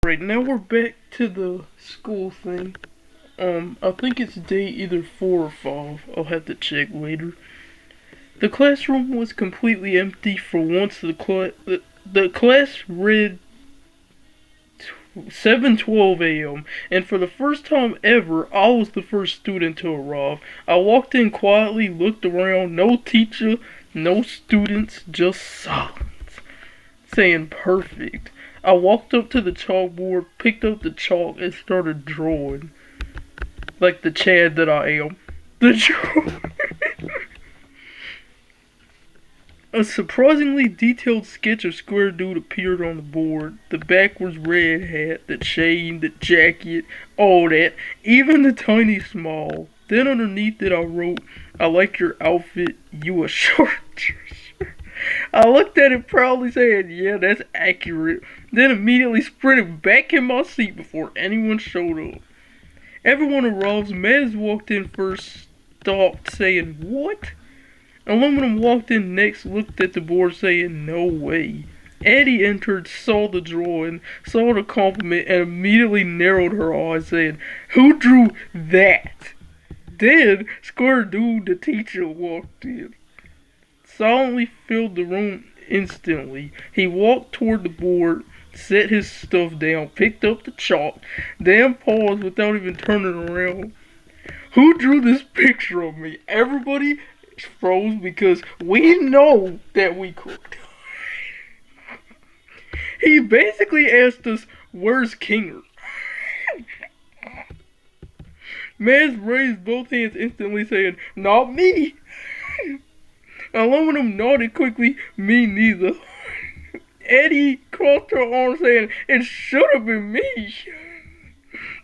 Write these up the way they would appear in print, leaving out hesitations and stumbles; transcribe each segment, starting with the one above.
Right, now we're back to the school thing. I think it's day either 4 or 5. I'll have to check later. The classroom was completely empty for once. The class read 7:12 a.m. and for the first time ever, I was the first student to arrive. I walked in quietly, looked around, no teacher, no students, just silence. Saying perfect. I walked up to the chalkboard, picked up the chalk, and started drawing. Like the Chad that I am. The chalk. A surprisingly detailed sketch of Square Dude appeared on the board. The backwards red hat, the chain, the jacket, all that, even the tiny smile. Then underneath it I wrote, "I like your outfit, you a chartreuse." I looked at it proudly saying, "Yeah, that's accurate." Then immediately sprinted back in my seat before anyone showed up. Everyone arrives. Mez walked in first, stopped saying, "What?" Aluminum walked in next, looked at the board saying, "No way." Eddie entered, saw the drawing, saw the compliment, and immediately narrowed her eyes saying, "Who drew that?" Then Square Dude, the teacher, walked in. Silently filled the room instantly. He walked toward the board, set his stuff down, picked up the chalk, then paused without even turning around. "Who drew this picture of me?" Everybody froze because we know that we cooked. He basically asked us, "Where's Kinger?" Maz raised both hands instantly saying, "Not me." Aluminum nodded quickly, "Me neither." Eddie crossed her arms saying, "It should have been me."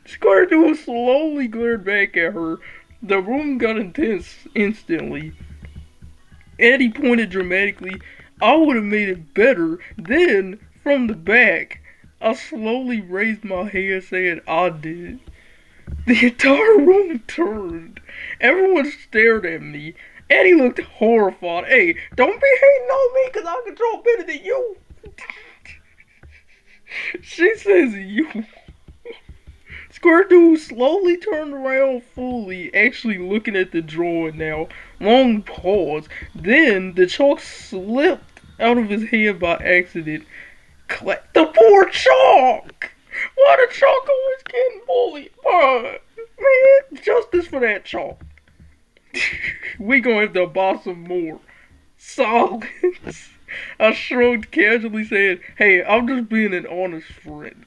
Square Dude slowly glared back at her. The room got intense instantly. Eddie pointed dramatically. "I would have made it better." Then, from the back, I slowly raised my hand saying, "I did." The entire room turned. Everyone stared at me. Eddie looked horrified. "Hey, don't be hating on me because I can draw better than you." She says you. Square Dude slowly turned around fully, actually looking at the drawing now. Long pause. Then the chalk slipped out of his hand by accident. Clap. The poor chalk! Why the chalk always getting bullied? Man, justice for that chalk. We gonna have to buy some more. Silence. I shrugged casually saying, "Hey, I'm just being an honest friend."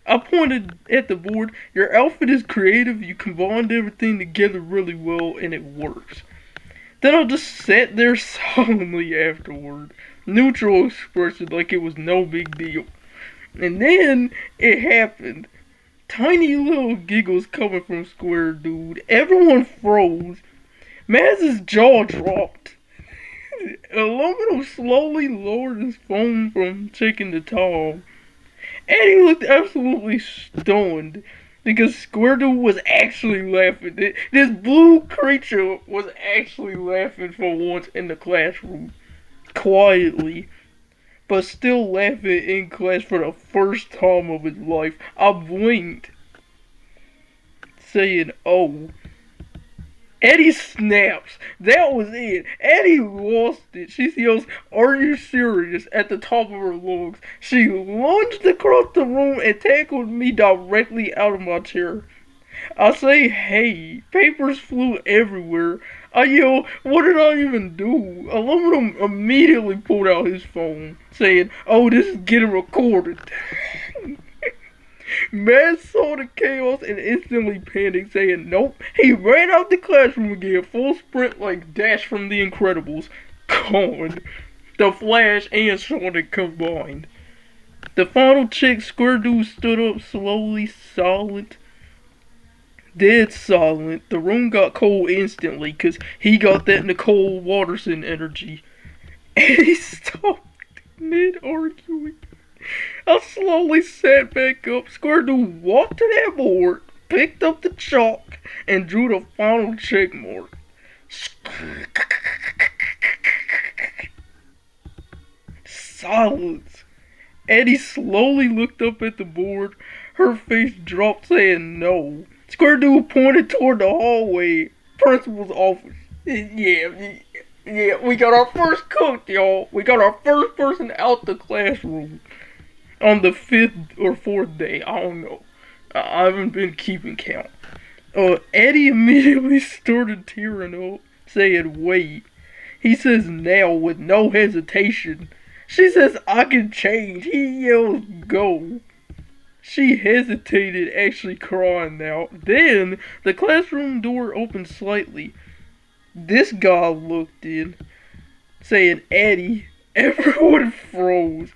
I pointed at the board. "Your outfit is creative, you combined everything together really well, and it works." Then I just sat there solemnly afterward. Neutral expression like it was no big deal. And then it happened. Tiny little giggles coming from Square Dude. Everyone froze. Maz's jaw dropped. Aluminum slowly lowered his phone from checking the towel. And he looked absolutely stunned because Square Dude was actually laughing. This blue creature was actually laughing for once in the classroom. Quietly. But still laughing in class for the first time of his life. I blinked. Saying, "Oh." Eddie snaps. That was it. Eddie lost it. She yells, "Are you serious?" at the top of her lungs. She lunged across the room and tackled me directly out of my chair. I say, "Hey." Papers flew everywhere. I yell, "What did I even do?" Aluminum immediately pulled out his phone, saying, "Oh, this is getting recorded." Matt saw the chaos and instantly panicked, saying, "Nope." He ran out the classroom again, full sprint like Dash from The Incredibles. Gone. The Flash and Sonic combined. The final chick, Square Dude, stood up slowly, silent. Dead silent. The room got cold instantly, cause he got that Nicole Watterson energy. And he stopped mid-arguing. I slowly sat back up. Square Dude walked to that board, picked up the chalk, and drew the final check mark. Silence. Eddie slowly looked up at the board. Her face dropped, saying no. Squirtle pointed toward the hallway. Principal's office. Yeah, we got our first cook, y'all. We got our first person out the classroom on the fifth or fourth day. I don't know. I haven't been keeping count. Eddie immediately started tearing up, saying, wait. He says now with no hesitation. She says, I can change. He yells, go. She hesitated, actually crying now. Then, the classroom door opened slightly. This guy looked in, saying, Eddie. Everyone froze.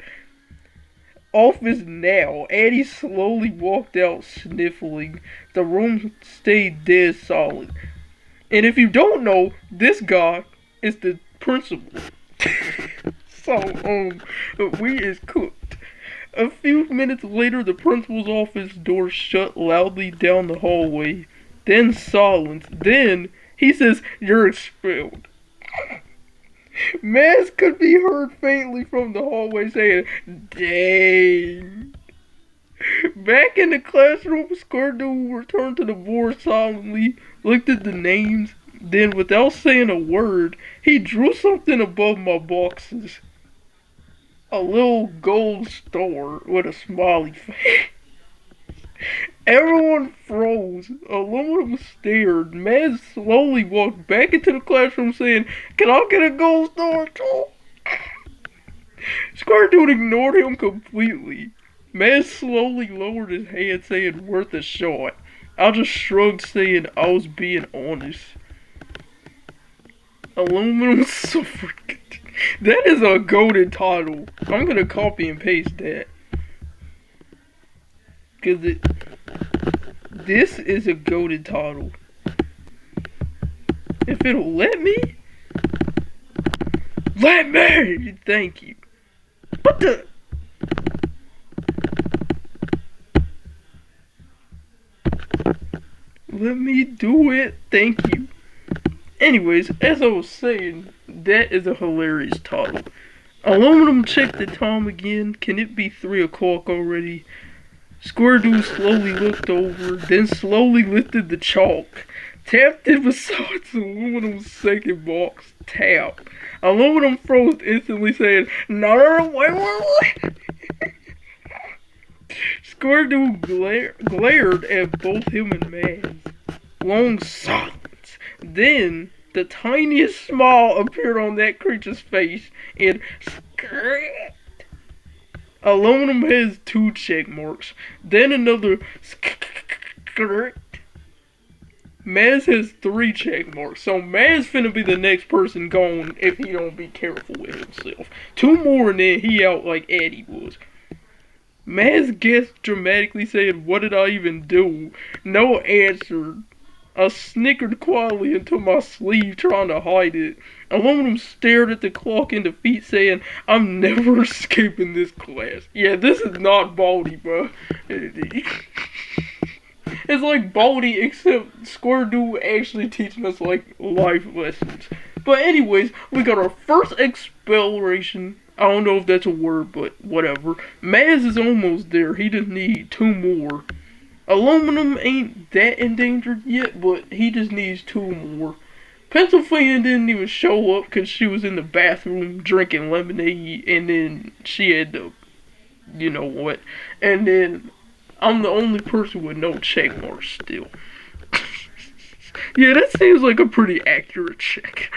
Office now. Eddie slowly walked out, sniffling. The room stayed dead solid. And if you don't know, this guy is the principal. So, we is cooked. A few minutes later, the principal's office door shut loudly down the hallway. Then silence. Then he says, you're expelled. Maz could be heard faintly from the hallway saying, dang. Back in the classroom, Squirtle returned to the board silently, looked at the names, then without saying a word, he drew something above my boxes. A little gold star with a smiley face. Everyone froze. Aluminum stared. Maz slowly walked back into the classroom saying, can I get a gold star too? Squirtle ignored him completely. Maz slowly lowered his head saying, worth a shot. I just shrugged saying I was being honest. Aluminum suffered. That is a golden title. I'm gonna copy and paste that. Cause this is a golden title. If it'll let me? Let me! Thank you. What the? Let me do it. Thank you. Anyways, as I was saying, that is a hilarious title. Aluminum checked the time again. Can it be 3 o'clock already? Squirtle slowly looked over, then slowly lifted the chalk. Tapped it beside Aluminum's second box. Tap. Aluminum froze instantly saying, no, wait. Squirtle glared at both him and Maz. Long silence. Then, the tiniest smile appeared on that creature's face, and skirt. Aluminum has 2 check marks. Then another skirt. Maz has 3 check marks. So Maz finna be the next person gone if he don't be careful with himself. 2 more and then he out like Eddie was. Maz guessed dramatically saying, what did I even do? No answer. I snickered quietly into my sleeve trying to hide it. Aluminum stared at the clock in defeat saying, I'm never escaping this class. Yeah, this is not Baldy, bro. It's like Baldy except Squirtle actually teaching us like life lessons. But anyways, we got our first exploration. I don't know if that's a word, but whatever. Maz is almost there. He just needs 2 more. Aluminum ain't that endangered yet, but he just needs 2 more. Pennsylvania didn't even show up because she was in the bathroom drinking lemonade, and then she had to, you know what. And then I'm the only person with no check marks still. Yeah, that seems like a pretty accurate check.